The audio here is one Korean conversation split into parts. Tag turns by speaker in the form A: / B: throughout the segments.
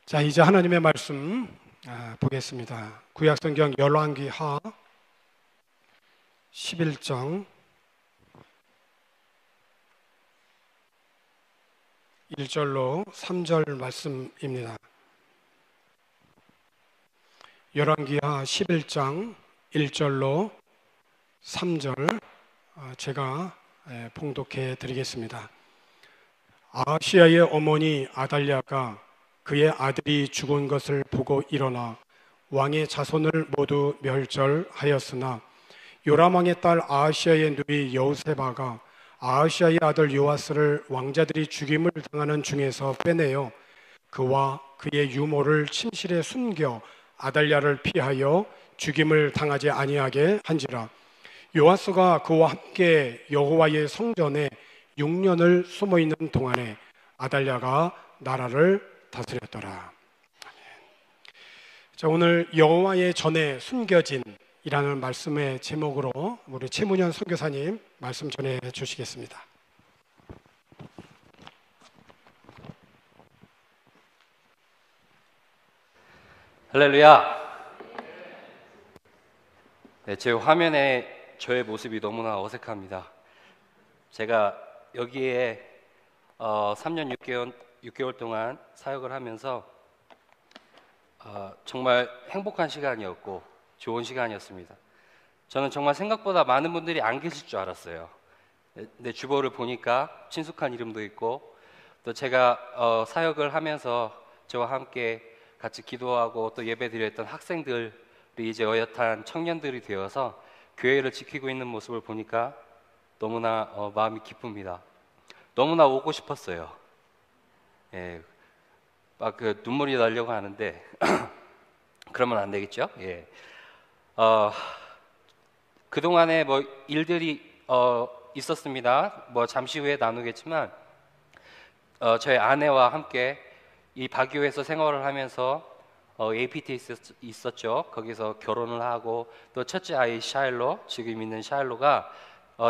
A: 자, 이제 하나님의 말씀 보겠습니다. 구약성경 열왕기하 11장 1절로 3절 말씀입니다. 열왕기하 11장 1절로 3절 제가 봉독해 드리겠습니다. 아하시아의 어머니 아달랴가 그의 아들이 죽은 것을 보고 일어나 왕의 자손을 모두 멸절하였으나 요람 왕의 딸 아하시아의 누이 여우세바가 아하시아의 아들 요아스를 왕자들이 죽임을 당하는 중에서 빼내어 그와 그의 유모를 침실에 숨겨 아달랴를 피하여 죽임을 당하지 아니하게 한지라. 요아스가 그와 함께 여호와의 성전에 6년을 숨어 있는 동안에 아달랴가 나라를 다스렸더라. 자, 오늘 여호와의 전에 숨겨진이라는 말씀의 제목으로 우리 최문현 선교사님 말씀 전해 주시겠습니다.
B: 할렐루야. 제 화면에 저의 모습이 너무나 어색합니다. 제가 여기에 3년 6개월 동안 사역을 하면서 정말 행복한 시간이었고 좋은 시간이었습니다. 저는 정말 생각보다 많은 분들이 안 계실 줄 알았어요. 내 주보를 보니까 친숙한 이름도 있고, 또 제가 사역을 하면서 저와 함께 같이 기도하고 또 예배 드렸던 학생들이 이제 어엿한 청년들이 되어서 교회를 지키고 있는 모습을 보니까 너무나 마음이 기쁩니다. 너무나 오고 싶었어요. 예, 막 그 눈물이 나려고 하는데 그러면 안 되겠죠? 예. 그 동안에 뭐 일들이 있었습니다. 뭐 잠시 후에 나누겠지만 저희 아내와 함께 이 바교에서 생활을 하면서 APT에 있었죠. 거기서 결혼을 하고 또 첫째 아이 샤일로, 지금 있는 샤일로가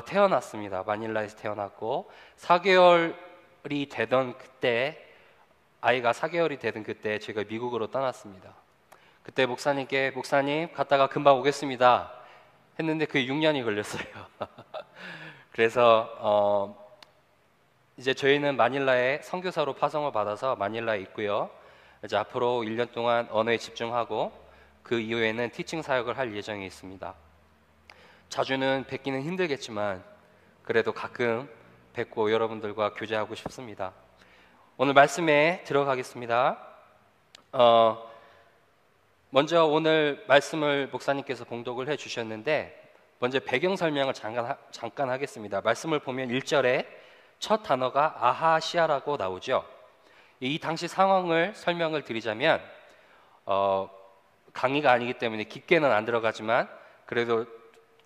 B: 태어났습니다. 마닐라에서 태어났고 4개월이 되던 그때, 아이가 4개월이 되던 그때 제가 미국으로 떠났습니다. 그때 목사님께 목사님 갔다가 금방 오겠습니다 했는데 그게 6년이 걸렸어요. 그래서 이제 저희는 마닐라에 선교사로 파송을 받아서 마닐라에 있고요. 이제 앞으로 1년 동안 언어에 집중하고 그 이후에는 티칭 사역을 할 예정이 있습니다. 자주는 뵙기는 힘들겠지만 그래도 가끔 뵙고 여러분들과 교제하고 싶습니다. 오늘 말씀에 들어가겠습니다. 먼저 오늘 말씀을 목사님께서 봉독을 해주셨는데 먼저 배경 설명을 잠깐 하겠습니다. 말씀을 보면 1절에 첫 단어가 아하시아라고 나오죠. 이 당시 상황을 설명을 드리자면 강의가 아니기 때문에 깊게는 안 들어가지만 그래도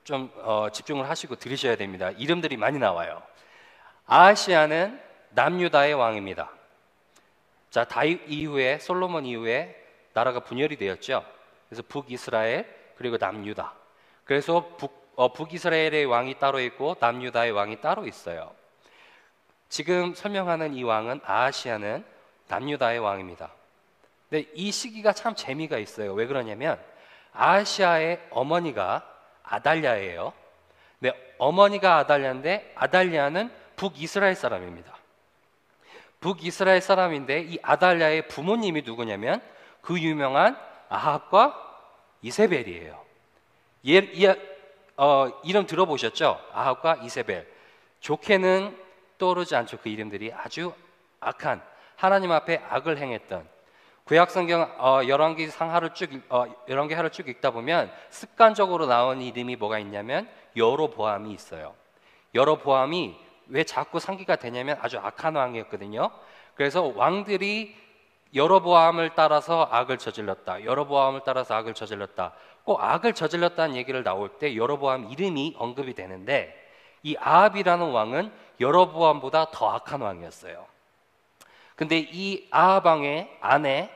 B: 좀 집중을 하시고 들으셔야 됩니다. 이름들이 많이 나와요. 아하시아는 남유다의 왕입니다. 자, 다윗 이후에, 솔로몬 이후에 나라가 분열이 되었죠. 그래서 북이스라엘 그리고 남유다. 그래서 북이스라엘의 왕이 따로 있고 남유다의 왕이 따로 있어요. 지금 설명하는 이 왕은 아하시아는 남유다의 왕입니다. 근데 이 시기가 참 재미가 있어요. 왜 그러냐면 아하시아의 어머니가 아달랴예요. 근데 어머니가 아달랴인데 아달랴는 북이스라엘 사람입니다. 북이스라엘 사람인데 이 아달랴의 부모님이 누구냐면 그 유명한 아합과 이세벨이에요. 이름 들어보셨죠? 아합과 이세벨. 좋게는 떠오르지 않죠. 그 이름들이 아주 악한, 하나님 앞에 악을 행했던. 구약성경 열왕기하를 쭉 읽다 보면 습관적으로 나온 이름이 뭐가 있냐면 여로보암이 있어요. 여로보암이 왜 자꾸 상기가 되냐면 아주 악한 왕이었거든요. 그래서 왕들이 여로보암을 따라서 악을 저질렀다. 여로보암을 따라서 악을 저질렀다. 꼭 악을 저질렀다는 얘기를 나올 때 여로보암 이름이 언급이 되는데 이 아합이라는 왕은 여로보암보다 더 악한 왕이었어요. 근데 이 아합 왕의 아내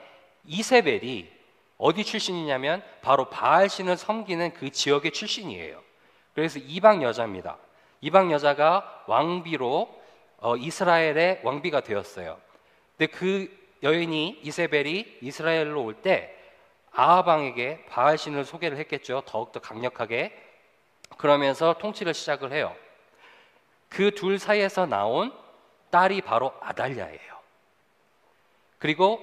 B: 이세벨이 어디 출신이냐면 바로 바알신을 섬기는 그 지역의 출신이에요. 그래서 이방 여자입니다. 이방 여자가 왕비로 이스라엘의 왕비가 되었어요. 근데 그 여인이 이세벨이 이스라엘로 올 때 아합 왕에게 바알 신을 소개를 했겠죠. 더욱더 강력하게. 그러면서 통치를 시작을 해요. 그 둘 사이에서 나온 딸이 바로 아달랴예요. 그리고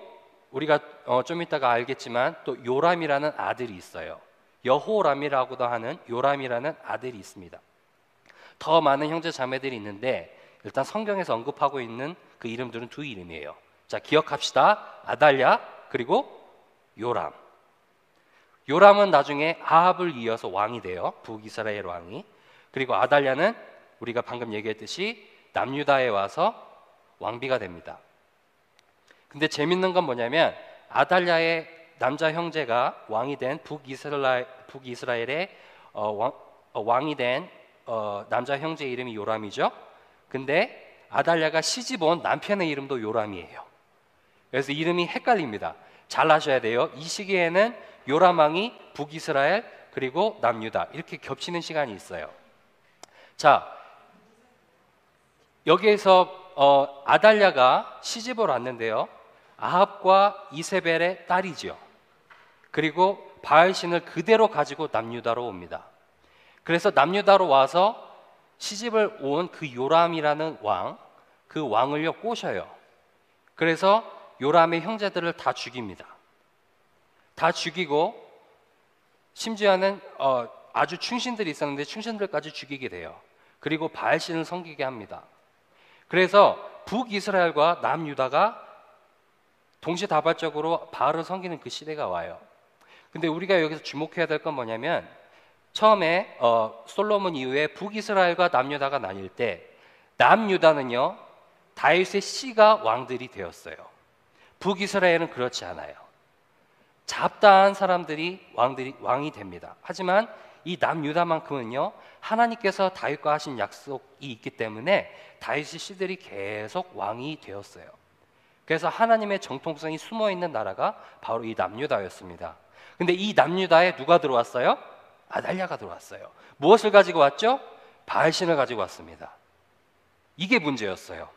B: 우리가 좀 이따가 알겠지만 또 요람이라는 아들이 있어요. 여호람이라고도 하는 요람이라는 아들이 있습니다. 더 많은 형제 자매들이 있는데 일단 성경에서 언급하고 있는 그 이름들은 두 이름이에요. 자, 기억합시다. 아달랴 그리고 요람. 요람은 나중에 아합을 이어서 왕이 돼요. 북이스라엘 왕이. 그리고 아달랴는 우리가 방금 얘기했듯이 남유다에 와서 왕비가 됩니다. 근데 재밌는 건 뭐냐면 아달랴의 남자 형제가 왕이 된 북이스라엘의 왕이 된 남자 형제 이름이 요람이죠. 근데 아달랴가 시집 온 남편의 이름도 요람이에요. 그래서 이름이 헷갈립니다. 잘 아셔야 돼요. 이 시기에는 요람 왕이 북이스라엘 그리고 남유다 이렇게 겹치는 시간이 있어요. 자, 여기에서 아달랴가 시집을 왔는데요. 아합과 이세벨의 딸이죠. 그리고 바알신을 그대로 가지고 남유다로 옵니다. 그래서 남유다로 와서 시집을 온 그 요람이라는 왕, 그 왕을요 꼬셔요. 그래서 요람의 형제들을 다 죽입니다. 다 죽이고 심지어는 아주 충신들이 있었는데 충신들까지 죽이게 돼요. 그리고 바알신을 섬기게 합니다. 그래서 북이스라엘과 남유다가 동시다발적으로 바알을 섬기는 그 시대가 와요. 근데 우리가 여기서 주목해야 될 건 뭐냐면 처음에 솔로몬 이후에 북이스라엘과 남유다가 나뉠 때 남유다는요 다윗의 씨가 왕들이 되었어요. 북이스라엘은 그렇지 않아요. 잡다한 사람들이 왕이 됩니다. 하지만 이 남유다만큼은요 하나님께서 다윗과 하신 약속이 있기 때문에 다윗의 씨들이 계속 왕이 되었어요. 그래서 하나님의 정통성이 숨어있는 나라가 바로 이 남유다였습니다. 근데 이 남유다에 누가 들어왔어요? 아달랴가 들어왔어요. 무엇을 가지고 왔죠? 바알신을 가지고 왔습니다. 이게 문제였어요.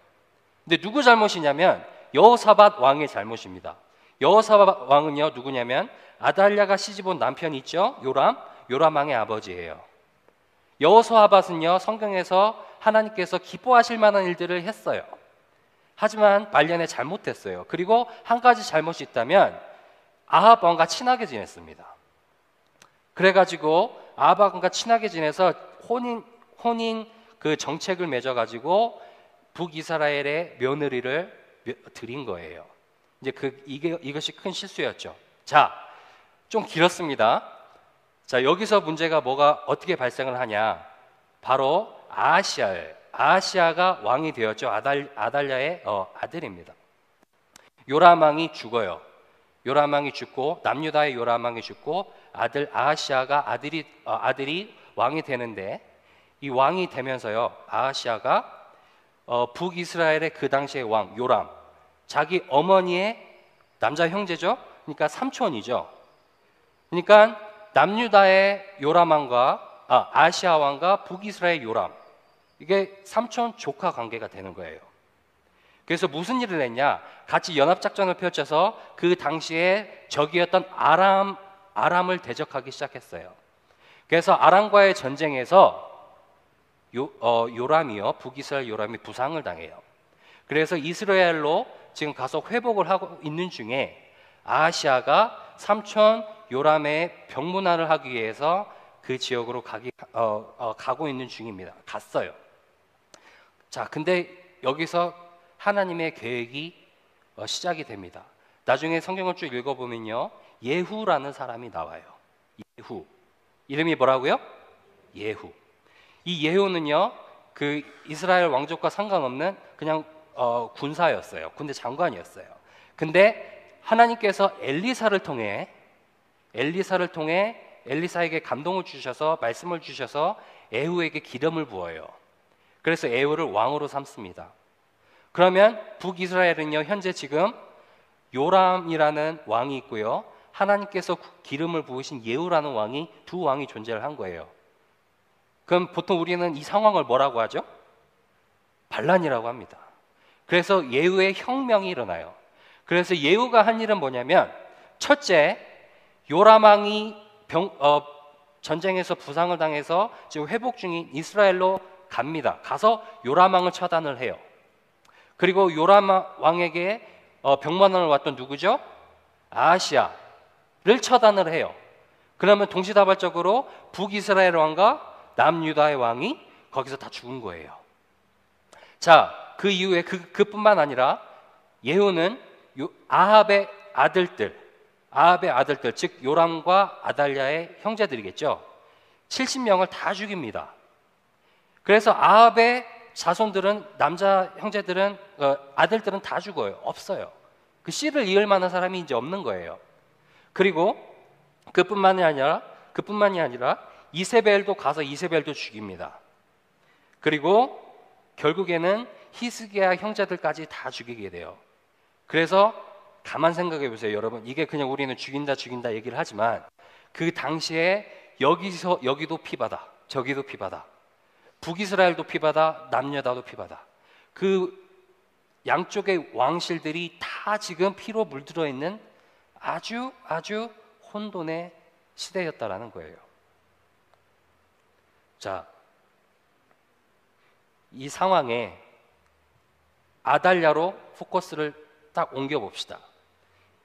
B: 근데 누구 잘못이냐면 여호사밧 왕의 잘못입니다. 여호사밧 왕은요 누구냐면 아달랴가 시집온 남편이 있죠? 요람 왕의 아버지예요. 여호사밧은요 성경에서 하나님께서 기뻐하실 만한 일들을 했어요. 하지만 말년에 잘못했어요. 그리고 한 가지 잘못이 있다면 아합 왕과 친하게 지냈습니다. 그래가지고 아합 왕과 친하게 지내서 혼인 그 정책을 맺어가지고 북이스라엘의 며느리를 드린 거예요. 이제 이것이 큰 실수였죠. 자, 좀 길었습니다. 자, 여기서 문제가 어떻게 발생을 하냐? 바로 아하시아가 왕이 되었죠. 아달랴의 아들입니다. 요람 왕이 죽어요. 요람 왕이 죽고 남유다의 요람 왕이 죽고 아들 아하시아가 아들이 왕이 되는데 이 왕이 되면서요 아하시아가 북이스라엘의 그 당시의 왕 요람 자기 어머니의 남자 형제죠. 그러니까 삼촌이죠. 그러니까 남유다의 요람 왕과 아하시아 왕과 북이스라엘 요람 이게 삼촌 조카 관계가 되는 거예요. 그래서 무슨 일을 했냐? 같이 연합작전을 펼쳐서 그 당시에 적이었던 아람을 대적하기 시작했어요. 그래서 아람과의 전쟁에서 요람이요, 북이스라엘 요람이 부상을 당해요. 그래서 이스라엘로 지금 가서 회복을 하고 있는 중에 아하시아가 삼촌 요람의 병문안을 하기 위해서 그 지역으로 가고 있는 중입니다. 갔어요. 자, 근데 여기서 하나님의 계획이 시작이 됩니다. 나중에 성경을 쭉 읽어보면요 예후라는 사람이 나와요. 예후 이름이 뭐라고요? 예후. 이 예후는요 그 이스라엘 왕족과 상관없는 그냥 군사였어요. 군대 장관이었어요. 근데 하나님께서 엘리사를 통해 엘리사에게 감동을 주셔서 말씀을 주셔서 예후에게 기름을 부어요. 그래서 예후를 왕으로 삼습니다. 그러면 북이스라엘은요 현재 지금 요람이라는 왕이 있고요 하나님께서 기름을 부으신 예후라는 왕이 두 왕이 존재를 한 거예요. 그럼 보통 우리는 이 상황을 뭐라고 하죠? 반란이라고 합니다. 그래서 예후의 혁명이 일어나요. 그래서 예후가 한 일은 뭐냐면, 첫째, 요람 왕이 전쟁에서 부상을 당해서 지금 회복 중인 이스라엘로 갑니다. 가서 요람 왕을 처단을 해요. 그리고 요람 왕에게 병만을 왔던 누구죠? 아하시야를 처단을 해요. 그러면 동시다발적으로 북이스라엘 왕과 남유다의 왕이 거기서 다 죽은 거예요. 자, 그 이후에 그뿐만 아니라 예후는 아합의 아들들, 즉 요람과 아달랴의 형제들이겠죠. 70명을 다 죽입니다. 그래서 아합의 자손들은, 남자 형제들은, 아들들은 다 죽어요. 없어요. 그 씨를 이을 만한 사람이 이제 없는 거예요. 그리고 그뿐만이 아니라 이세벨도 가서 이세벨도 죽입니다. 그리고 결국에는 히스기야 형제들까지 다 죽이게 돼요. 그래서 가만 생각해 보세요, 여러분. 이게 그냥 우리는 죽인다 얘기를 하지만 그 당시에 여기도 피바다, 저기도 피바다, 북이스라엘도 피바다, 남유다도 피바다. 그 양쪽의 왕실들이 다 지금 피로 물들어 있는 아주 혼돈의 시대였다라는 거예요. 자, 이 상황에 아달랴로 포커스를 딱 옮겨 봅시다.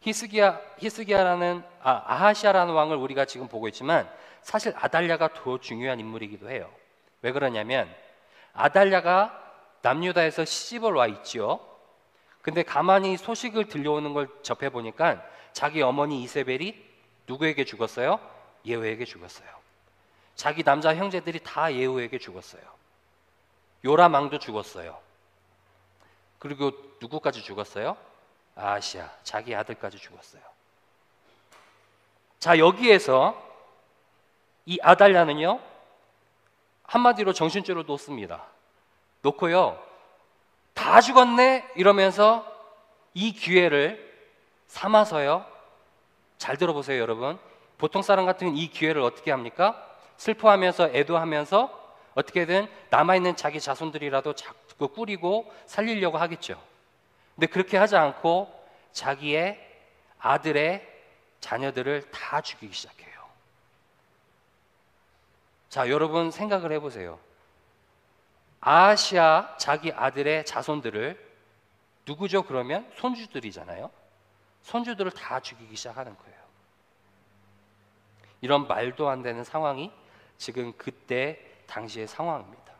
B: 히스기야라는 아하시아라는 왕을 우리가 지금 보고 있지만 사실 아달랴가 더 중요한 인물이기도 해요. 왜 그러냐면 아달랴가 남유다에서 시집을 와 있죠. 근데 가만히 소식을 들려오는 걸 접해 보니까 자기 어머니 이세벨이 누구에게 죽었어요? 예후에게 죽었어요. 자기 남자 형제들이 다 예후에게 죽었어요. 요람 왕도 죽었어요. 그리고 누구까지 죽었어요? 아하시야, 자기 아들까지 죽었어요. 자, 여기에서 이 아달랴는요, 한마디로 정신줄을 놓습니다. 놓고요, 다 죽었네 이러면서 이 기회를 삼아서요, 잘 들어보세요, 여러분. 보통 사람 같으면 이 기회를 어떻게 합니까? 슬퍼하면서 애도하면서 어떻게든 남아있는 자기 자손들이라도 자꾸 꾸리고 살리려고 하겠죠. 근데 그렇게 하지 않고 자기의 아들의 자녀들을 다 죽이기 시작해요. 자, 여러분 생각을 해보세요. 아하시아 자기 아들의 자손들을, 누구죠? 그러면 손주들이잖아요. 손주들을 다 죽이기 시작하는 거예요. 이런 말도 안 되는 상황이 지금 그때 당시의 상황입니다.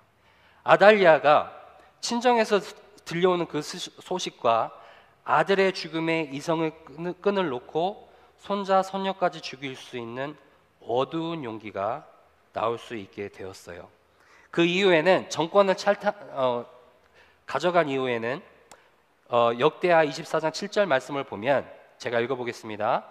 B: 아달랴가 친정에서 들려오는 그 소식과 아들의 죽음에 이성의 끈을 놓고 손자 손녀까지 죽일 수 있는 어두운 용기가 나올 수 있게 되었어요. 그 이후에는 정권을 가져간 이후에는 역대하 24장 7절 말씀을 보면, 제가 읽어보겠습니다.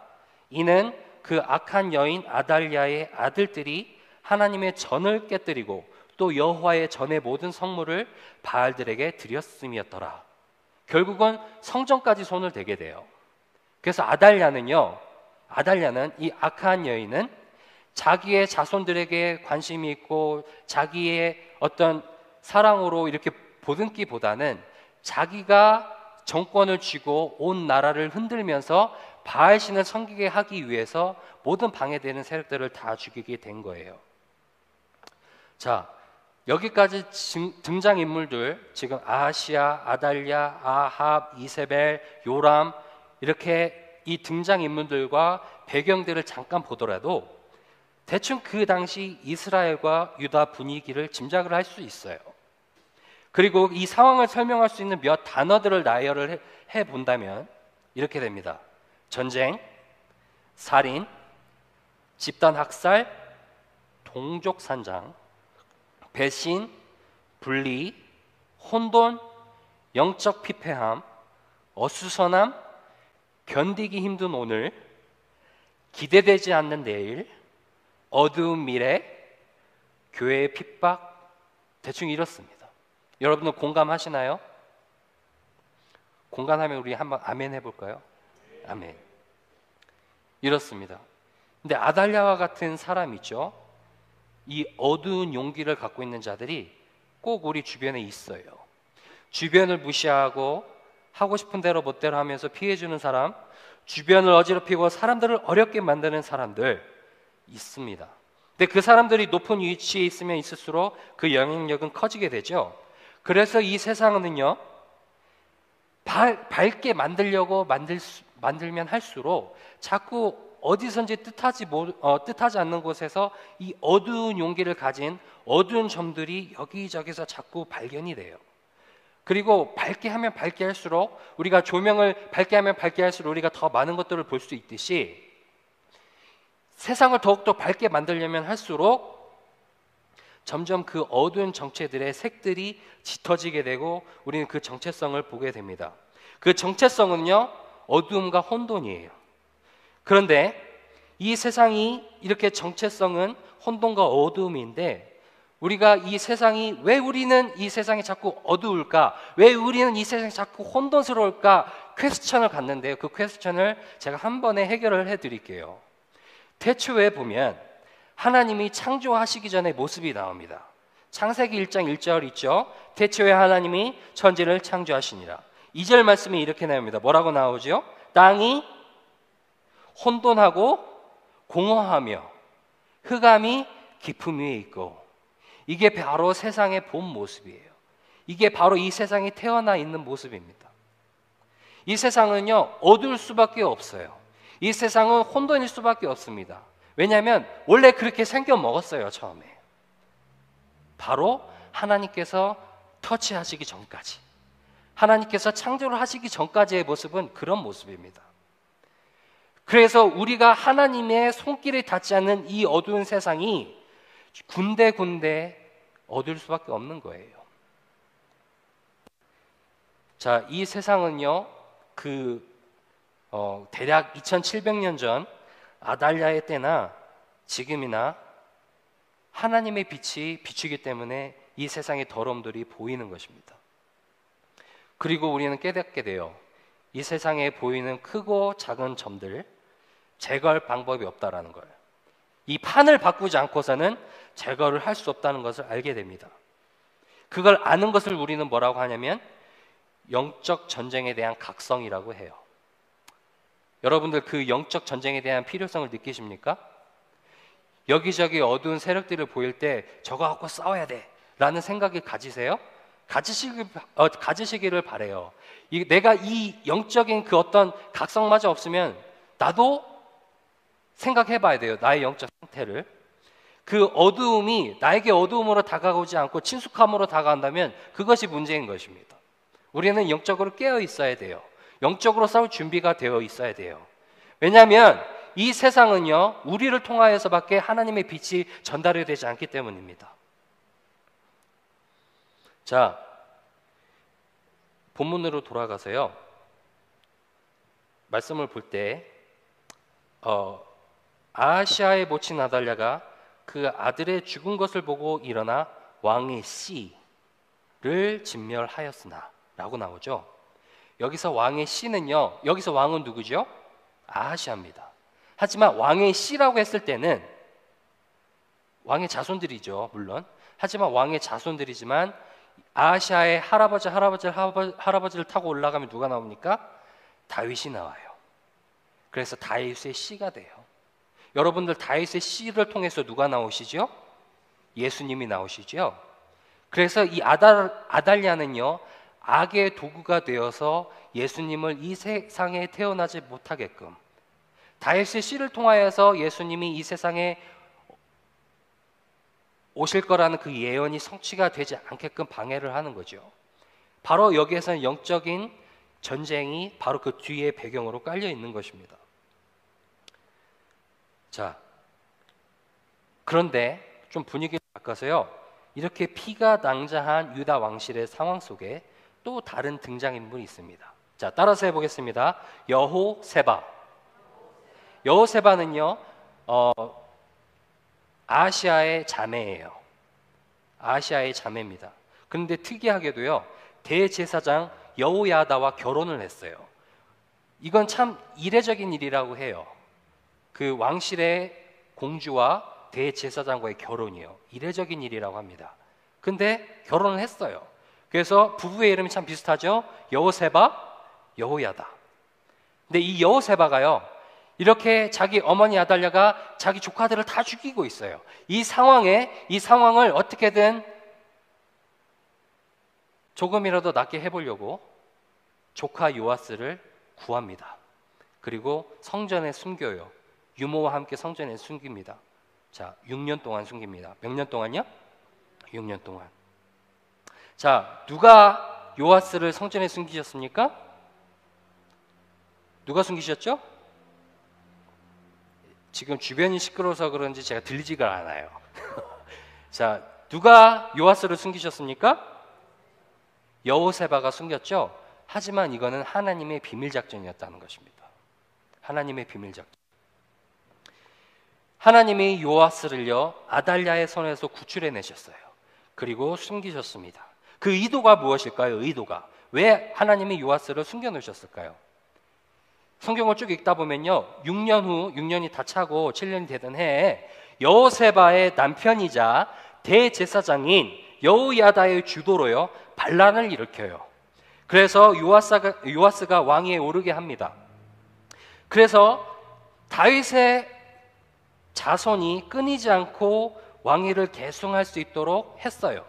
B: 이는 그 악한 여인 아달랴의 아들들이 하나님의 전을 깨뜨리고 또 여호와의 전의 모든 성물을 바알들에게 드렸음이었더라. 결국은 성전까지 손을 대게 돼요. 그래서 아달랴는 이 악한 여인은 자기의 자손들에게 관심이 있고 자기의 어떤 사랑으로 이렇게 보듬기보다는 자기가 정권을 쥐고 온 나라를 흔들면서 바알신을 섬기게 하기 위해서 모든 방해되는 세력들을 다 죽이게 된 거예요. 자, 여기까지 등장인물들, 지금 아하시아, 아달랴, 아합, 이세벨, 요람, 이렇게 이 등장인물들과 배경들을 잠깐 보더라도 대충 그 당시 이스라엘과 유다 분위기를 짐작을 할 수 있어요. 그리고 이 상황을 설명할 수 있는 몇 단어들을 나열을 해본다면 이렇게 됩니다. 전쟁, 살인, 집단 학살, 동족 산장, 배신, 분리, 혼돈, 영적 피폐함, 어수선함, 견디기 힘든 오늘, 기대되지 않는 내일, 어두운 미래, 교회의 핍박, 대충 이렇습니다. 여러분들 공감하시나요? 공감하면 우리 한번 아멘 해볼까요? 아멘. 이렇습니다. 근데 아달랴와 같은 사람이죠. 이 어두운 용기를 갖고 있는 자들이 꼭 우리 주변에 있어요. 주변을 무시하고 하고 싶은 대로 멋대로 하면서 피해주는 사람, 주변을 어지럽히고 사람들을 어렵게 만드는 사람들 있습니다. 근데 그 사람들이 높은 위치에 있으면 있을수록 그 영향력은 커지게 되죠. 그래서 이 세상은요, 밝게 만들려고 만들면 할수록 자꾸 어디선지 뜻하지 않는 곳에서 이 어두운 용기를 가진 어두운 점들이 여기저기서 자꾸 발견이 돼요. 그리고 밝게 하면 밝게 할수록, 우리가 조명을 밝게 하면 밝게 할수록 우리가 더 많은 것들을 볼 수 있듯이, 세상을 더욱더 밝게 만들려면 할수록 점점 그 어두운 정체들의 색들이 짙어지게 되고 우리는 그 정체성을 보게 됩니다. 그 정체성은요, 어두움과 혼돈이에요. 그런데 이 세상이 이렇게 정체성은 혼돈과 어두움인데, 우리가 이 세상이, 왜 우리는 이 세상이 자꾸 어두울까? 왜 우리는 이 세상이 자꾸 혼돈스러울까? 퀘스천을 갖는데요. 그 퀘스천을 제가 한 번에 해결을 해드릴게요. 태초에 보면 하나님이 창조하시기 전의 모습이 나옵니다. 창세기 1장 1절 있죠? 태초에 하나님이 천지를 창조하시니라. 2절 말씀이 이렇게 나옵니다. 뭐라고 나오죠? 땅이 혼돈하고 공허하며 흑암이 깊음 위에 있고. 이게 바로 세상의 본 모습이에요. 이게 바로 이 세상이 태어나 있는 모습입니다. 이 세상은요, 어두울 수밖에 없어요. 이 세상은 혼돈일 수밖에 없습니다. 왜냐하면 원래 그렇게 생겨 먹었어요, 처음에. 바로 하나님께서 터치하시기 전까지, 하나님께서 창조를 하시기 전까지의 모습은 그런 모습입니다. 그래서 우리가 하나님의 손길에 닿지 않는 이 어두운 세상이 군데군데 어두울 수밖에 없는 거예요. 자, 이 세상은요, 대략 2700년 전 아달랴의 때나 지금이나 하나님의 빛이 비추기 때문에 이 세상의 더러움들이 보이는 것입니다. 그리고 우리는 깨닫게 돼요. 이 세상에 보이는 크고 작은 점들, 제거할 방법이 없다라는 걸. 이 판을 바꾸지 않고서는 제거를 할 수 없다는 것을 알게 됩니다. 그걸 아는 것을 우리는 뭐라고 하냐면 영적 전쟁에 대한 각성이라고 해요. 여러분들 그 영적 전쟁에 대한 필요성을 느끼십니까? 여기저기 어두운 세력들을 보일 때 저거 갖고 싸워야 돼 라는 생각을 가지세요? 가지시기를 바래요. 내가 이 영적인 그 어떤 각성마저 없으면 나도 생각해봐야 돼요. 나의 영적 상태를. 그 어두움이 나에게 어두움으로 다가오지 않고 친숙함으로 다가간다면 그것이 문제인 것입니다. 우리는 영적으로 깨어 있어야 돼요. 영적으로 싸울 준비가 되어 있어야 돼요. 왜냐하면 이 세상은요, 우리를 통하여서밖에 하나님의 빛이 전달이 되지 않기 때문입니다. 자, 본문으로 돌아가서요, 말씀을 볼 때 아하시아의 모친 아달랴가 그 아들의 죽은 것을 보고 일어나 왕의 씨를 진멸하였으나 라고 나오죠. 여기서 왕의 씨는요, 여기서 왕은 누구죠? 아하시아입니다. 하지만 왕의 씨라고 했을 때는 왕의 자손들이죠, 물론. 하지만 왕의 자손들이지만 아하시아의 할아버지를 타고 올라가면 누가 나옵니까? 다윗이 나와요. 그래서 다윗의 씨가 돼요. 여러분들 다윗의 씨를 통해서 누가 나오시죠? 예수님이 나오시죠. 그래서 이 아달랴는요, 악의 도구가 되어서 예수님을 이 세상에 태어나지 못하게끔, 다윗의 씨를 통하여서 예수님이 이 세상에 오실 거라는 그 예언이 성취가 되지 않게끔 방해를 하는 거죠. 바로 여기에서는 영적인 전쟁이 바로 그 뒤에 배경으로 깔려 있는 것입니다. 자, 그런데 좀 분위기를 바꿔서요, 이렇게 피가 낭자한 유다 왕실의 상황 속에 또 다른 등장인물이 있습니다. 자, 따라서 해보겠습니다. 여호세바. 여호세바는요, 아하시아의 자매예요. 아하시아의 자매입니다. 그런데 특이하게도요, 대제사장 여호야다와 결혼을 했어요. 이건 참 이례적인 일이라고 해요. 그 왕실의 공주와 대제사장과의 결혼이요, 이례적인 일이라고 합니다. 근데 결혼을 했어요. 그래서 부부의 이름이 참 비슷하죠. 여호세바, 여호야다. 근데 이 여호세바가요, 이렇게 자기 어머니 아달랴가 자기 조카들을 다 죽이고 있어요. 이 상황을 어떻게든 조금이라도 낫게 해보려고 조카 요아스를 구합니다. 그리고 성전에 숨겨요. 유모와 함께 성전에 숨깁니다. 자, 6년 동안 숨깁니다. 몇 년 동안요? 6년 동안. 자, 누가 요아스를 성전에 숨기셨습니까? 누가 숨기셨죠? 지금 주변이 시끄러워서 그런지 제가 들리지가 않아요. 자, 누가 요아스를 숨기셨습니까? 여호세바가 숨겼죠. 하지만 이거는 하나님의 비밀 작전이었다는 것입니다. 하나님의 비밀 작전. 하나님이 요아스를요, 아달랴의 손에서 구출해내셨어요. 그리고 숨기셨습니다. 그 의도가 무엇일까요? 의도가. 왜 하나님이 요아스를 숨겨놓으셨을까요? 성경을 쭉 읽다 보면요, 6년이 다 차고 7년이 되던 해에 여호세바의 남편이자 대제사장인 여호야다의 주도로요, 반란을 일으켜요. 그래서 요아스가 왕위에 오르게 합니다. 그래서 다윗의 자손이 끊이지 않고 왕위를 계승할 수 있도록 했어요.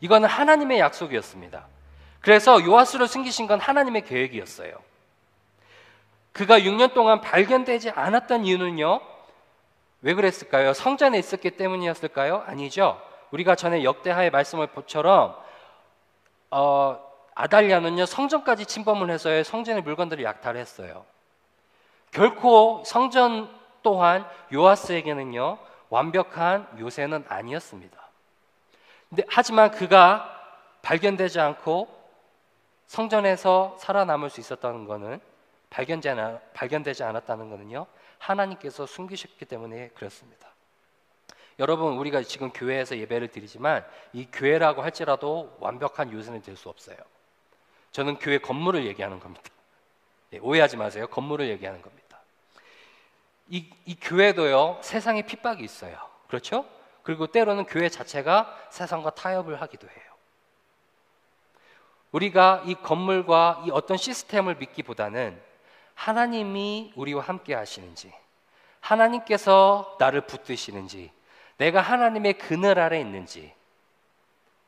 B: 이거는 하나님의 약속이었습니다. 그래서 요아스를 숨기신 건 하나님의 계획이었어요. 그가 6년 동안 발견되지 않았던 이유는요, 왜 그랬을까요? 성전에 있었기 때문이었을까요? 아니죠. 우리가 전에 역대하의 말씀을 보처럼 아달랴는요, 성전까지 침범을 해서요, 성전의 물건들을 약탈했어요. 결코 성전 또한 요아스에게는요, 완벽한 묘세는 아니었습니다. 하지만 그가 발견되지 않고 성전에서 살아남을 수 있었다는 것은, 발견되지 않았다는 것은요, 하나님께서 숨기셨기 때문에 그렇습니다. 여러분, 우리가 지금 교회에서 예배를 드리지만 이 교회라고 할지라도 완벽한 요새는 될 수 없어요. 저는 교회 건물을 얘기하는 겁니다. 네, 오해하지 마세요. 건물을 얘기하는 겁니다. 이 교회도요, 세상에 핍박이 있어요. 그렇죠? 그리고 때로는 교회 자체가 세상과 타협을 하기도 해요. 우리가 이 건물과 이 어떤 시스템을 믿기보다는 하나님이 우리와 함께 하시는지, 하나님께서 나를 붙드시는지, 내가 하나님의 그늘 아래 있는지,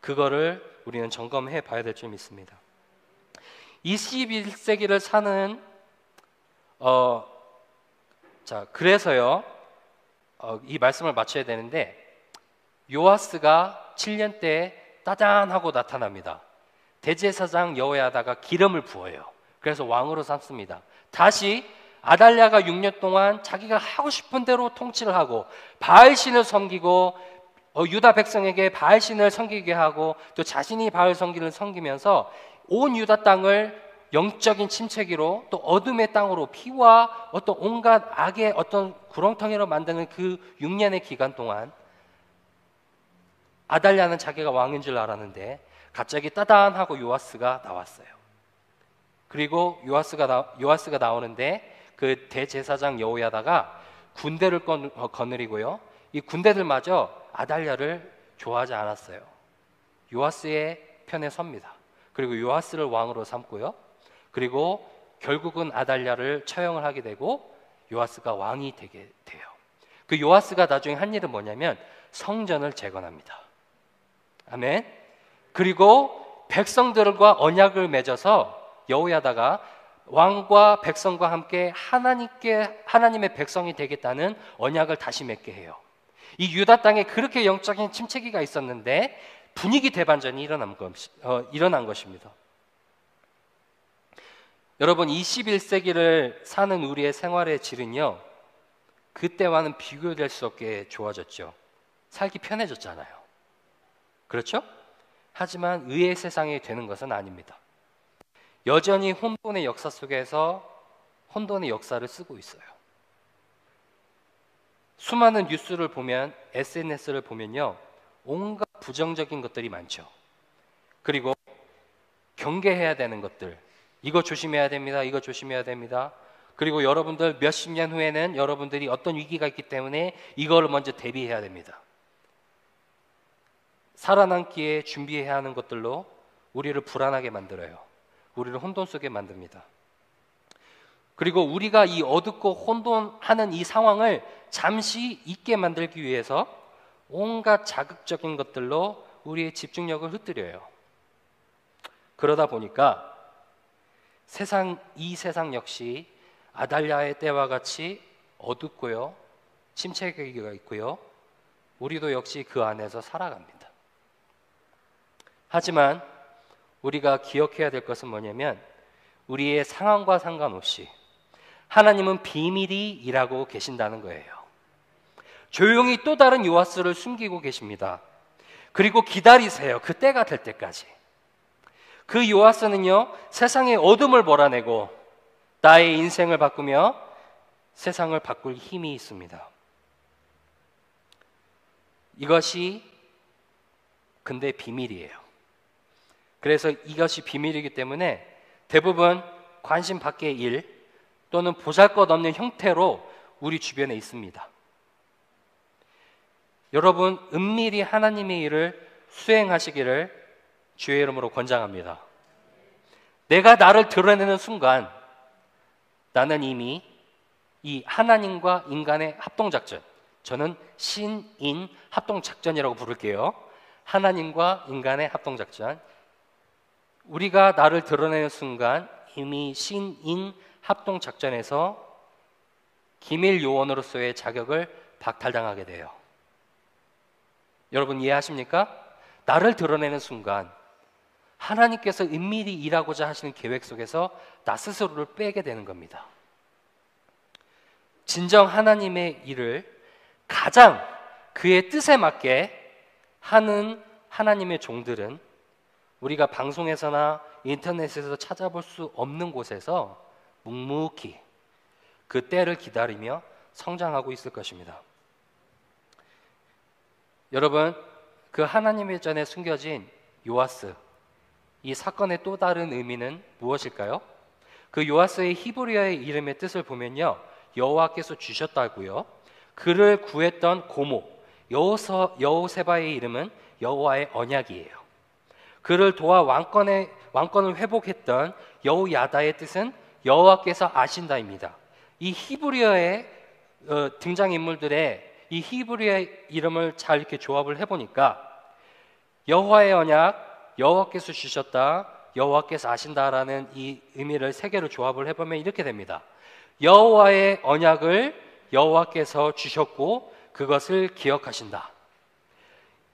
B: 그거를 우리는 점검해 봐야 될 줄 믿습니다. 21세기를 사는 그래서요, 이 말씀을 마쳐야 되는데, 요아스가 7년 때 따단하고 나타납니다. 대제사장 여호야다가 기름을 부어요. 그래서 왕으로 삼습니다. 다시 아달랴가 6년 동안 자기가 하고 싶은 대로 통치를 하고 바알신을 섬기고 유다 백성에게 바알신을 섬기게 하고 또 자신이 바알 섬기를 섬기면서 온 유다 땅을 영적인 침체기로 또 어둠의 땅으로 피와 어떤 온갖 악의 어떤 구렁텅이로 만드는 그 6년의 기간 동안 아달랴는 자기가 왕인 줄 알았는데 갑자기 따단하고 요아스가 나왔어요. 그리고 요아스가 나오는데 그 대제사장 여호야다가 군대를 거느리고요, 이 군대들마저 아달랴를 좋아하지 않았어요. 요아스의 편에 섭니다. 그리고 요아스를 왕으로 삼고요, 그리고 결국은 아달랴를 처형을 하게 되고 요아스가 왕이 되게 돼요. 그 요아스가 나중에 한 일은 뭐냐면 성전을 재건합니다. 아멘. 그리고 백성들과 언약을 맺어서 여호야다가 왕과 백성과 함께 하나님의 백성이 되겠다는 언약을 다시 맺게 해요. 이 유다 땅에 그렇게 영적인 침체기가 있었는데 분위기 대반전이 일어난 것입니다. 여러분, 21세기를 사는 우리의 생활의 질은요, 그때와는 비교될 수 없게 좋아졌죠. 살기 편해졌잖아요. 그렇죠? 하지만 의의 세상이 되는 것은 아닙니다. 여전히 혼돈의 역사 속에서 혼돈의 역사를 쓰고 있어요. 수많은 뉴스를 보면, SNS를 보면요, 온갖 부정적인 것들이 많죠. 그리고 경계해야 되는 것들, 이거 조심해야 됩니다, 이거 조심해야 됩니다. 그리고 여러분들 몇십 년 후에는 여러분들이 어떤 위기가 있기 때문에 이거를 먼저 대비해야 됩니다. 살아남기에 준비해야 하는 것들로 우리를 불안하게 만들어요. 우리를 혼돈 속에 만듭니다. 그리고 우리가 이 어둡고 혼돈하는 이 상황을 잠시 잊게 만들기 위해서 온갖 자극적인 것들로 우리의 집중력을 흩뜨려요. 그러다 보니까 이 세상 역시 아달랴의 때와 같이 어둡고요, 침체기가 있고요, 우리도 역시 그 안에서 살아갑니다. 하지만 우리가 기억해야 될 것은 뭐냐면 우리의 상황과 상관없이 하나님은 비밀이 일하고 계신다는 거예요. 조용히 또 다른 요아스를 숨기고 계십니다. 그리고 기다리세요. 그 때가 될 때까지. 그 요아스는요, 세상의 어둠을 몰아내고 나의 인생을 바꾸며 세상을 바꿀 힘이 있습니다. 이것이 근데 비밀이에요. 그래서 이것이 비밀이기 때문에 대부분 관심 밖의 일 또는 보잘것없는 형태로 우리 주변에 있습니다. 여러분, 은밀히 하나님의 일을 수행하시기를 주의 이름으로 권장합니다. 내가 나를 드러내는 순간 나는 이미 이 하나님과 인간의 합동작전, 저는 신인 합동작전이라고 부를게요. 하나님과 인간의 합동작전, 우리가 나를 드러내는 순간 이미 신인 합동작전에서 기밀 요원으로서의 자격을 박탈당하게 돼요. 여러분 이해하십니까? 나를 드러내는 순간 하나님께서 은밀히 일하고자 하시는 계획 속에서 나 스스로를 빼게 되는 겁니다. 진정 하나님의 일을 가장 그의 뜻에 맞게 하는 하나님의 종들은 우리가 방송에서나 인터넷에서 찾아볼 수 없는 곳에서 묵묵히 그 때를 기다리며 성장하고 있을 것입니다. 여러분, 그 하나님의 전에 숨겨진 요아스, 이 사건의 또 다른 의미는 무엇일까요? 그 요아스의 히브리어의 이름의 뜻을 보면요, 여호와께서 주셨다고요. 그를 구했던 고모 여호세바의 이름은 여호와의 언약이에요. 그를 도와 왕권을 회복했던 여호야다의 뜻은 여호와께서 아신다입니다. 이 히브리어의 등장인물들의 이 히브리어의 이름을 잘 이렇게 조합을 해보니까 여호와의 언약, 여호와께서 주셨다, 여호와께서 아신다라는 이 의미를 세 개를 조합을 해보면 이렇게 됩니다. 여호와의 언약을 여호와께서 주셨고 그것을 기억하신다.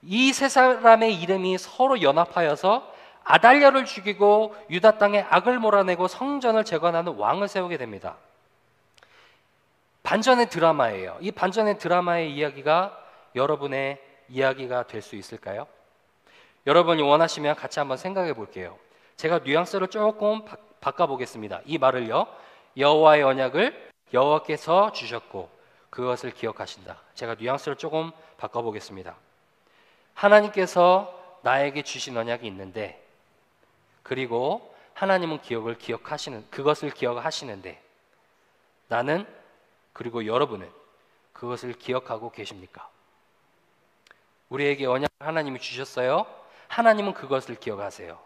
B: 이 세 사람의 이름이 서로 연합하여서 아달랴를 죽이고 유다 땅에 악을 몰아내고 성전을 재건하는 왕을 세우게 됩니다. 반전의 드라마예요. 이 반전의 드라마의 이야기가 여러분의 이야기가 될 수 있을까요? 여러분이 원하시면 같이 한번 생각해 볼게요. 제가 뉘앙스를 조금 바꿔보겠습니다. 이 말을요, 여호와의 언약을 여호와께서 주셨고 그것을 기억하신다. 제가 뉘앙스를 조금 바꿔보겠습니다. 하나님께서 나에게 주신 언약이 있는데, 그리고 하나님은 그것을 기억하시는데, 나는, 그리고 여러분은 그것을 기억하고 계십니까? 우리에게 언약을 하나님이 주셨어요. 하나님은 그것을 기억하세요.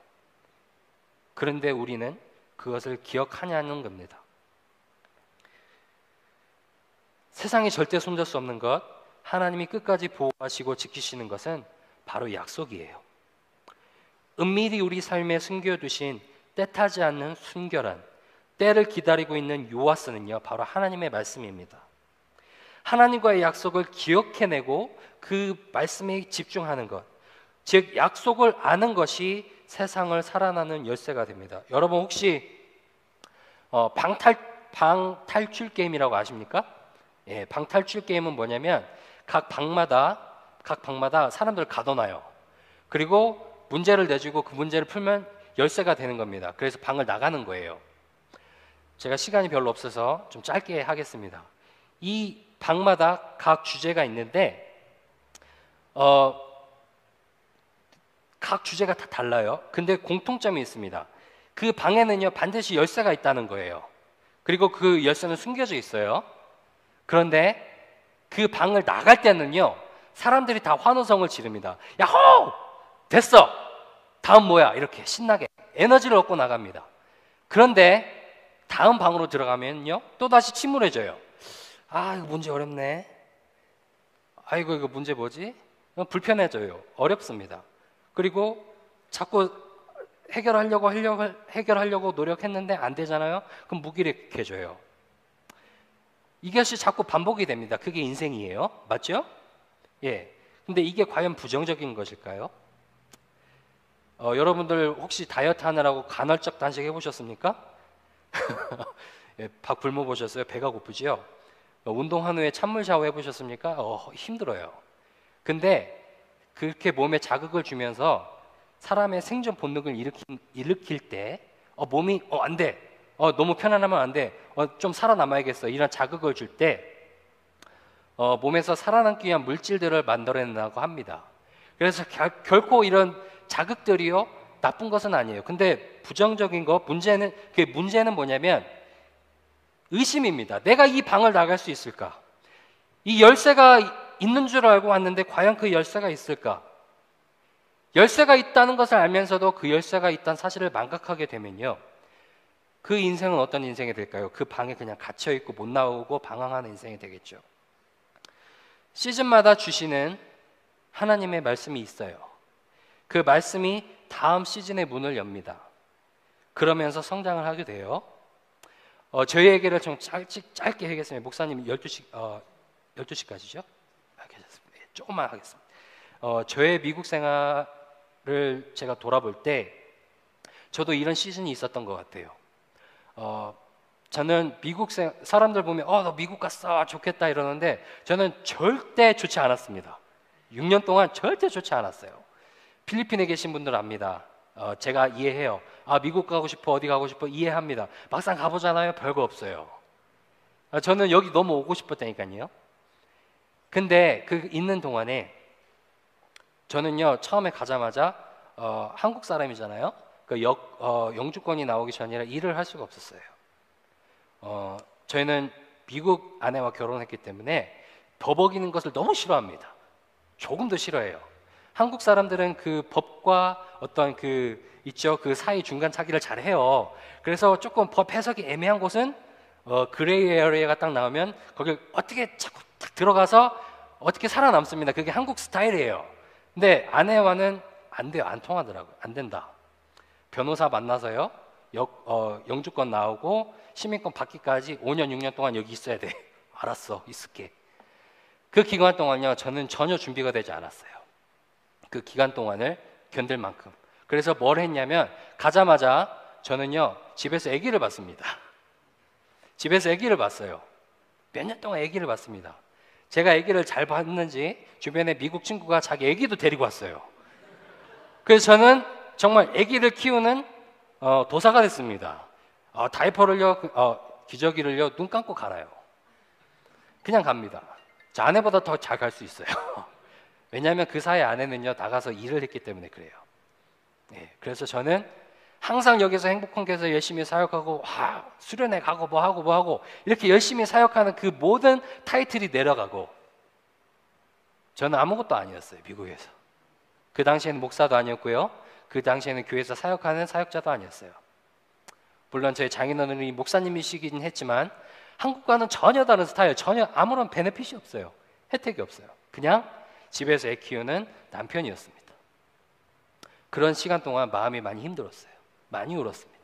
B: 그런데 우리는 그것을 기억하냐는 겁니다. 세상에 절대 손댈 수 없는 것, 하나님이 끝까지 보호하시고 지키시는 것은 바로 약속이에요. 은밀히 우리 삶에 숨겨두신 때타지 않는 순결한 때를 기다리고 있는 요아스는요, 바로 하나님의 말씀입니다. 하나님과의 약속을 기억해내고 그 말씀에 집중하는 것, 즉 약속을 아는 것이 세상을 살아나는 열쇠가 됩니다. 여러분 혹시 방탈출 게임이라고 아십니까? 예, 방탈출 게임은 뭐냐면 각 방마다 사람들을 가둬놔요. 그리고 문제를 내주고 그 문제를 풀면 열쇠가 되는 겁니다. 그래서 방을 나가는 거예요. 제가 시간이 별로 없어서 좀 짧게 하겠습니다. 이 방마다 각 주제가 있는데 각 주제가 다 달라요. 근데 공통점이 있습니다. 그 방에는요 반드시 열쇠가 있다는 거예요. 그리고 그 열쇠는 숨겨져 있어요. 그런데 그 방을 나갈 때는요 사람들이 다 환호성을 지릅니다. 야호! 됐어! 다음 뭐야? 이렇게 신나게 에너지를 얻고 나갑니다. 그런데 다음 방으로 들어가면요, 또다시 침울해져요. 아, 이거 문제 어렵네. 아이고, 이거 문제 뭐지? 불편해져요. 어렵습니다. 그리고 자꾸 해결하려고 노력했는데 안 되잖아요. 그럼 무기력해져요. 이것이 자꾸 반복이 됩니다. 그게 인생이에요. 맞죠? 예. 근데 이게 과연 부정적인 것일까요? 여러분들 혹시 다이어트 하느라고 간헐적 단식 해보셨습니까? 예, 밥 굶어 보셨어요? 배가 고프지요? 운동한 후에 찬물 샤워 해보셨습니까? 힘들어요. 근데 그렇게 몸에 자극을 주면서 사람의 생존 본능을 일으킬 때 몸이 안 돼. 너무 편안하면 안 돼. 좀 살아남아야겠어. 이런 자극을 줄 때 몸에서 살아남기 위한 물질들을 만들어낸다고 합니다. 그래서 결코 이런 자극들이요 나쁜 것은 아니에요. 근데 부정적인 거 문제는 뭐냐면 의심입니다. 내가 이 방을 나갈 수 있을까? 이 열쇠가 있는 줄 알고 왔는데 과연 그 열쇠가 있을까? 열쇠가 있다는 것을 알면서도 그 열쇠가 있다는 사실을 망각하게 되면요, 그 인생은 어떤 인생이 될까요? 그 방에 그냥 갇혀있고 못 나오고 방황하는 인생이 되겠죠. 시즌마다 주시는 하나님의 말씀이 있어요. 그 말씀이 다음 시즌의 문을 엽니다. 그러면서 성장을 하게 돼요. 저희 얘기를 좀 짧게 하겠습니다. 목사님 12시까지죠? 괜찮습니다. 조금만 하겠습니다. 저의 미국 생활을 제가 돌아볼 때 저도 이런 시즌이 있었던 것 같아요. 저는 미국 사람들 보면 너 미국 갔어 좋겠다 이러는데 저는 절대 좋지 않았습니다. 6년 동안 절대 좋지 않았어요. 필리핀에 계신 분들 압니다. 제가 이해해요. 미국 가고 싶어, 어디 가고 싶어, 이해합니다. 막상 가보잖아요, 별거 없어요. 저는 여기 너무 오고 싶었다니까요. 근데 그 있는 동안에 저는요, 처음에 가자마자 한국 사람이잖아요. 그 영주권이 나오기 전이라 일을 할 수가 없었어요. 저희는 미국 아내와 결혼했기 때문에 버벅이는 것을 너무 싫어합니다. 조금도 싫어해요. 한국 사람들은 그 법과 어떤 그 사이 중간 차기를 잘 해요. 그래서 조금 법 해석이 애매한 곳은 그레이 에어리어가 딱 나오면 거기 어떻게 자꾸 딱 들어가서 어떻게 살아남습니다. 그게 한국 스타일이에요. 근데 아내와는 안 돼요. 안 통하더라고요. 안 된다. 변호사 만나서요, 영주권 나오고 시민권 받기까지 5년, 6년 동안 여기 있어야 돼. 알았어, 있을게. 그 기간 동안요, 저는 전혀 준비가 되지 않았어요. 그 기간 동안을 견딜 만큼. 그래서 뭘 했냐면, 가자마자 저는요, 집에서 아기를 봤습니다. 집에서 아기를 봤어요. 몇 년 동안 아기를 봤습니다. 제가 아기를 잘 봤는지 주변에 미국 친구가 자기 아기도 데리고 왔어요. 그래서 저는 정말 아기를 키우는 도사가 됐습니다. 다이퍼를요, 기저귀를요, 눈 감고 갈아요. 그냥 갑니다. 저 아내보다 더 잘 갈 수 있어요. 왜냐하면 그 사이 아내는요, 나가서 일을 했기 때문에 그래요. 네, 그래서 저는 항상 여기서 행복한께서 열심히 사역하고 수련회 가고 뭐 하고 이렇게 열심히 사역하는 그 모든 타이틀이 내려가고, 저는 아무것도 아니었어요. 미국에서. 그 당시에는 목사도 아니었고요, 그 당시에는 교회에서 사역하는 사역자도 아니었어요. 물론 저희 장인어른이 목사님이시긴 했지만 한국과는 전혀 다른 스타일, 전혀 아무런 베네핏이 없어요. 혜택이 없어요. 그냥 집에서 애 키우는 남편이었습니다. 그런 시간 동안 마음이 많이 힘들었어요. 많이 울었습니다.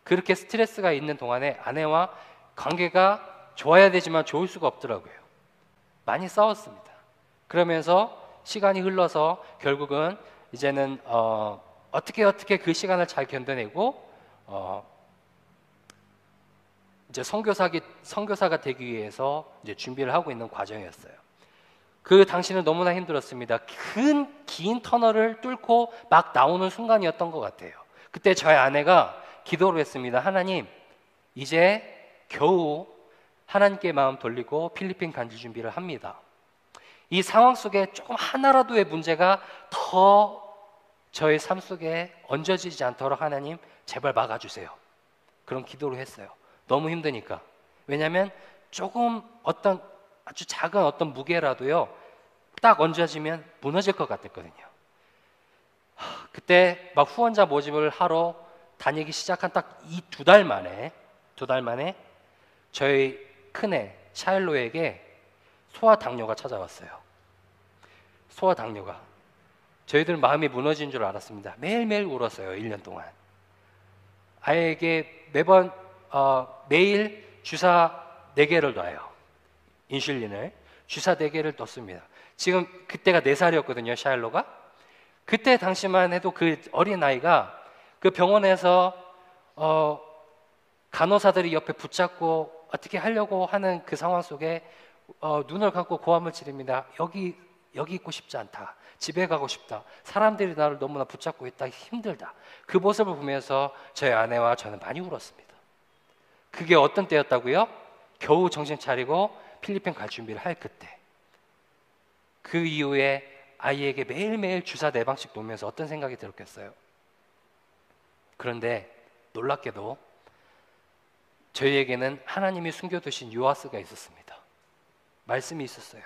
B: 그렇게 스트레스가 있는 동안에 아내와 관계가 좋아야 되지만 좋을 수가 없더라고요. 많이 싸웠습니다. 그러면서 시간이 흘러서 결국은 이제는 어떻게 그 시간을 잘 견뎌내고 이제 선교사가 되기 위해서 이제 준비를 하고 있는 과정이었어요. 그 당시는 너무나 힘들었습니다. 긴 터널을 뚫고 막 나오는 순간이었던 것 같아요. 그때 저희 아내가 기도를 했습니다. 하나님, 이제 겨우 하나님께 마음 돌리고 필리핀 간지 준비를 합니다. 이 상황 속에 조금 하나라도의 문제가 더 저의 삶 속에 얹어지지 않도록 하나님 제발 막아주세요. 그런 기도를 했어요. 너무 힘드니까. 왜냐하면 조금 아주 작은 어떤 무게라도요, 딱 얹어지면 무너질 것 같았거든요. 그때 막 후원자 모집을 하러 다니기 시작한 딱 이 2달 만에 저희 큰애 샤일로에게 소아당뇨가 찾아왔어요. 소아당뇨가. 저희들 마음이 무너진 줄 알았습니다. 매일매일 울었어요. 1년 동안. 아이에게 매일 주사 4개를 놔요. 인슐린을. 주사 4개를 넣습니다. 지금 그때가 4살이었거든요. 샤일로가. 그때 당시만 해도 그 어린아이가 그 병원에서 간호사들이 옆에 붙잡고 어떻게 하려고 하는 그 상황 속에 눈을 감고 고함을 지릅니다. 여기 있고 싶지 않다. 집에 가고 싶다. 사람들이 나를 너무나 붙잡고 있다. 힘들다. 그 모습을 보면서 저희 아내와 저는 많이 울었습니다. 그게 어떤 때였다고요? 겨우 정신 차리고 필리핀 갈 준비를 할 그때. 그 이후에 아이에게 매일매일 주사 4방씩 놓으면서 어떤 생각이 들었겠어요? 그런데 놀랍게도 저희에게는 하나님이 숨겨두신 유아스가 있었습니다. 말씀이 있었어요.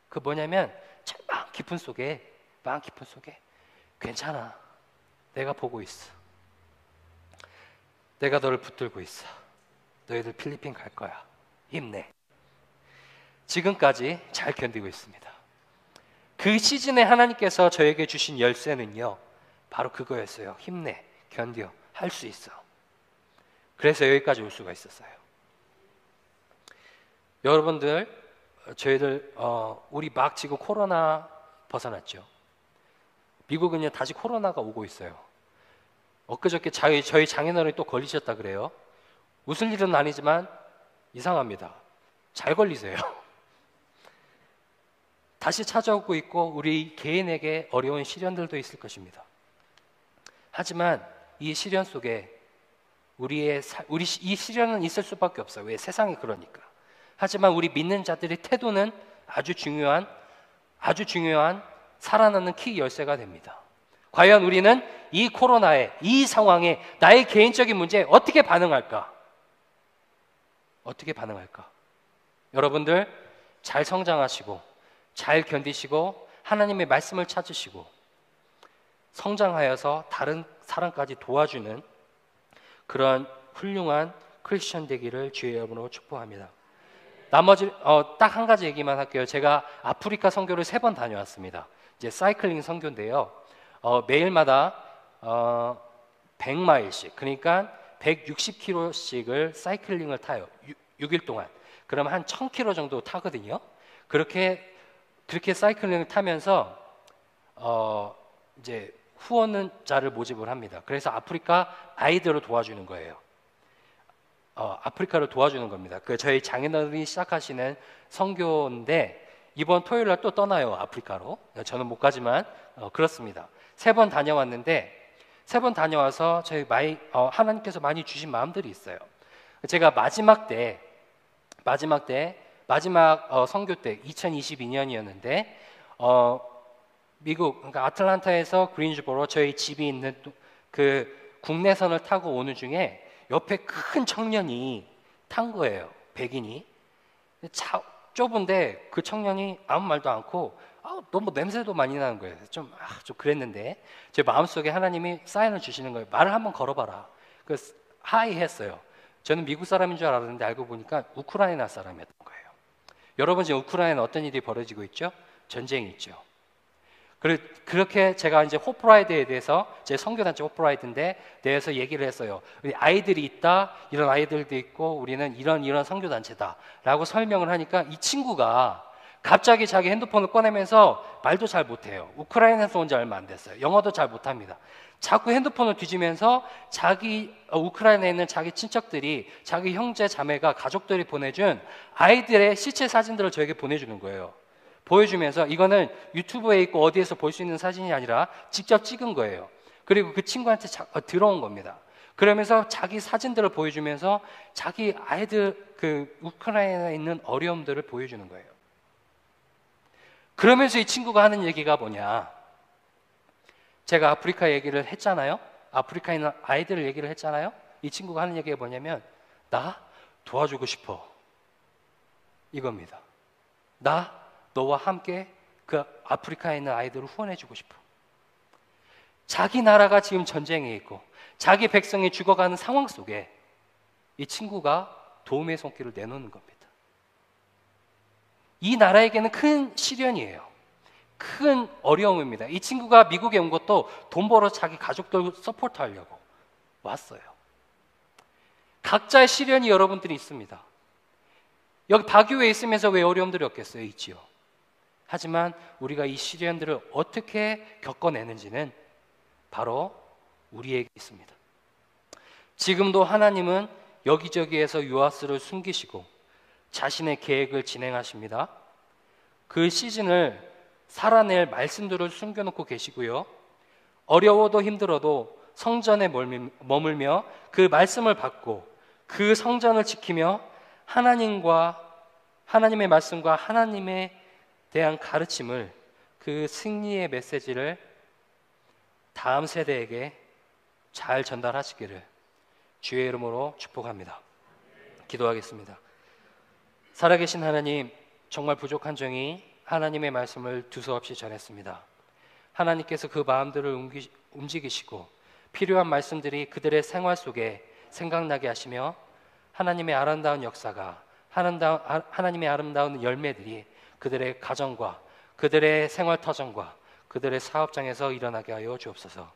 B: 그 뭐냐면 마음 깊은 속에 괜찮아. 내가 보고 있어. 내가 너를 붙들고 있어. 너희들 필리핀 갈 거야. 힘내. 지금까지 잘 견디고 있습니다. 그 시즌에 하나님께서 저에게 주신 열쇠는요, 바로 그거였어요. 힘내, 견뎌, 할 수 있어. 그래서 여기까지 올 수가 있었어요. 여러분들, 저희들 우리 막 지금 코로나 벗어났죠. 미국은요 다시 코로나가 오고 있어요. 엊그저께 저희 장인어른이 또 걸리셨다 그래요. 웃을 일은 아니지만 이상합니다. 잘 걸리세요. 다시 찾아오고 있고 우리 개인에게 어려운 시련들도 있을 것입니다. 하지만 이 시련 속에 이 시련은 있을 수밖에 없어요. 왜? 세상이 그러니까. 하지만 우리 믿는 자들의 태도는 아주 중요한 살아나는 키 열쇠가 됩니다. 과연 우리는 이 코로나에, 이 상황에, 나의 개인적인 문제에 어떻게 반응할까? 여러분들 잘 성장하시고 잘 견디시고 하나님의 말씀을 찾으시고 성장하여서 다른 사람까지 도와주는 그런 훌륭한 크리스천 되기를 주의 이름으로 축복합니다. 나머지 딱 한 가지 얘기만 할게요. 제가 아프리카 선교를 3번 다녀왔습니다. 이제 사이클링 선교인데요. 매일마다 100마일씩, 그러니까 160km씩을 사이클링을 타요. 6일 동안. 그럼 한 1000km 정도 타거든요. 그렇게 사이클링을 타면서 이제 후원자를 모집을 합니다. 그래서 아프리카 아이들을 도와주는 거예요. 아프리카를 도와주는 겁니다. 그 저희 장인어른이 시작하시는 선교인데 이번 토요일 날 또 떠나요. 아프리카로. 저는 못 가지만 그렇습니다. 3번 다녀왔는데 3번 다녀와서 저희 하나님께서 많이 주신 마음들이 있어요. 제가 마지막 선교 때 2022년이었는데 미국 그러니까 아틀란타에서 그린즈보로 저희 집이 있는 그 국내선을 타고 오는 중에 옆에 큰 청년이 탄 거예요. 백인이. 좁은데 그 청년이 아무 말도 않고 너무 냄새도 많이 나는 거예요. 좀 그랬는데 제 마음속에 하나님이 사인을 주시는 거예요. 말을 한번 걸어봐라. 그래서 하이 했어요. 저는 미국 사람인 줄 알았는데 알고 보니까 우크라이나 사람이었던 거예요. 여러분 지금 우크라이나에 어떤 일이 벌어지고 있죠? 전쟁이 있죠. 그렇게 제가 이제 호프라이드에 대해서 제 선교단체 호프라이드인데 대해서 얘기를 했어요. 우리 아이들이 있다, 이런 아이들도 있고 우리는 이런 선교단체다라고 설명을 하니까 이 친구가 갑자기 자기 핸드폰을 꺼내면서 말도 잘 못해요. 우크라이나에서 온 지 얼마 안 됐어요. 영어도 잘 못합니다. 자꾸 핸드폰을 뒤지면서 우크라이나에 있는 자기 친척들이, 자기 형제 자매가, 가족들이 보내준 아이들의 시체 사진들을 저에게 보내주는 거예요. 보여주면서 이거는 유튜브에 있고 어디에서 볼 수 있는 사진이 아니라 직접 찍은 거예요. 그리고 그 친구한테 들어온 겁니다. 그러면서 자기 사진들을 보여주면서 자기 아이들 그 우크라이나에 있는 어려움들을 보여주는 거예요. 그러면서 이 친구가 하는 얘기가 뭐냐? 제가 아프리카 얘기를 했잖아요. 아프리카에 있는 아이들 얘기를 했잖아요. 이 친구가 하는 얘기가 뭐냐면 나 도와주고 싶어. 이겁니다. 나 너와 함께 그 아프리카에 있는 아이들을 후원해주고 싶어. 자기 나라가 지금 전쟁에 있고 자기 백성이 죽어가는 상황 속에 이 친구가 도움의 손길을 내놓는 겁니다. 이 나라에게는 큰 시련이에요. 큰 어려움입니다. 이 친구가 미국에 온 것도 돈 벌어 자기 가족들 서포트 하려고 왔어요. 각자의 시련이 여러분들이 있습니다. 여기 바교에 있으면서 왜 어려움들이 없겠어요? 있지요. 하지만 우리가 이 시련들을 어떻게 겪어내는지는 바로 우리에게 있습니다. 지금도 하나님은 여기저기에서 요아스를 숨기시고 자신의 계획을 진행하십니다. 그 시즌을 살아낼 말씀들을 숨겨놓고 계시고요. 어려워도 힘들어도 성전에 머물며 그 말씀을 받고 그 성전을 지키며 하나님의 말씀과 하나님에 대한 가르침을, 그 승리의 메시지를 다음 세대에게 잘 전달하시기를 주의 이름으로 축복합니다. 기도하겠습니다. 살아계신 하나님, 정말 부족한 종이 하나님의 말씀을 두서없이 전했습니다. 하나님께서 그 마음들을 움직이시고 필요한 말씀들이 그들의 생활 속에 생각나게 하시며 하나님의 아름다운 역사가, 하나님의 아름다운 열매들이 그들의 가정과 그들의 생활 터전과 그들의 사업장에서 일어나게 하여 주옵소서.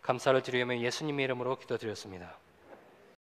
B: 감사를 드리며 예수님의 이름으로 기도드렸습니다.